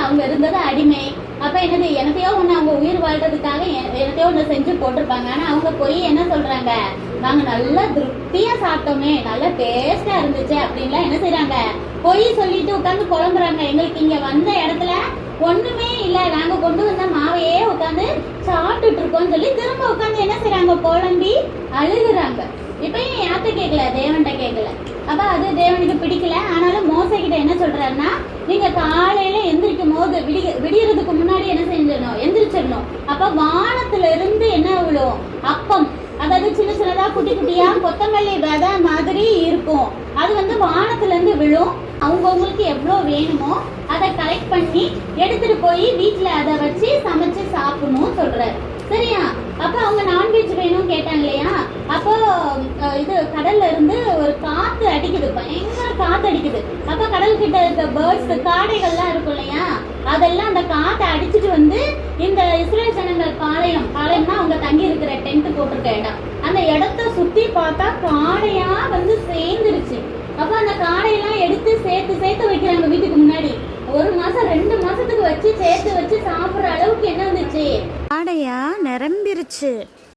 அவங்க இருந்தது அடிமை. அப்ப என்னது எனக்கையோ ஒண்ணு அவங்க உயிர் வாழ்றதுக்காக எனக்கையோ ஒண்ணு செஞ்சு போட்டிருப்பாங்க. ஆனா அவங்க போய் என்ன சொல்றாங்க, நாங்க நல்லா திருப்தியா சாப்பிட்டோமே, நல்லா டேஸ்டா இருந்துச்சு அப்படின்லாம் என்ன செய்யறாங்க, பொய் சொல்லிட்டு உட்காந்து புலம்புறாங்க. எங்களுக்கு இங்க வந்த இடத்துல ஒண்ணுமே இல்ல, நாங்க கொண்டு வந்த மாவையே உட்காந்து சாப்பிட்டுட்டு இருக்கோம்னு சொல்லி திரும்ப உட்காந்து என்ன செய்யறாங்க, புலம்பி அழுகுறாங்க. இப்பயும் யார்கிட்ட கேட்கல, தேவன்கிட்ட கேட்கல. அப்ப அது தேவனுக்கு பிடிக்கல. ஆனாலும் மோசே கிட்ட என்ன சொல்றாருன்னா, நீங்க காலையில எந்திரிக்கும் போது விடியறதுக்கு முன்னாடி என்ன செஞ்சிடணும், எந்திரிச்சிடணும். அப்ப வானத்துல இருந்து என்ன விழும், அப்பம், அதாவது சின்ன சின்னதா குட்டி குட்டியா கொத்தமல்லி விதை மாதிரி இருக்கும். அது வந்து வானத்துல இருந்து விழும். அவங்கவுங்களுக்கு எவ்வளவு வேணுமோ அதை கலெக்ட் பண்ணி எடுத்துட்டு போய் வீட்டுல அதை வச்சு சமைச்சு சாப்பிடணும் சொல்றாரு. சரியா? அப்ப அவங்க நான்வெஜ் வேணும் கேட்டாங்க இல்லையா? அப்போ இது கடல்ல இருந்து ஒரு காத்து அடிக்குது, பயங்கர காத்து அடிக்குது. அப்ப கடல் கிட்ட இருக்க பேர்ட்ஸ், காடைகள்லாம் இருக்கும் இல்லையா, அதெல்லாம் அந்த காத்தை அடிச்சுட்டு வந்து இந்த இஸ்ரேல் ஜனங்கள் பாளையம்னா அவங்க தங்கி இருக்கிற டென்ட் போட்டிருக்க இடம், அந்த இடத்த சுத்தி பார்த்தா காடையா வந்து சேர்ந்துருச்சு. அப்ப அந்த காடையெல்லாம் எடுத்து சேர்த்து வைக்கிறாங்க வீட்டுக்கு முன்னாடி. 1 மாசம் 2 மாசத்துக்கு வச்சு சேர்த்து வச்சு சாப்பிடுற அளவுக்கு என்ன வந்துச்சு, காடையா நிரம்பிருச்சு.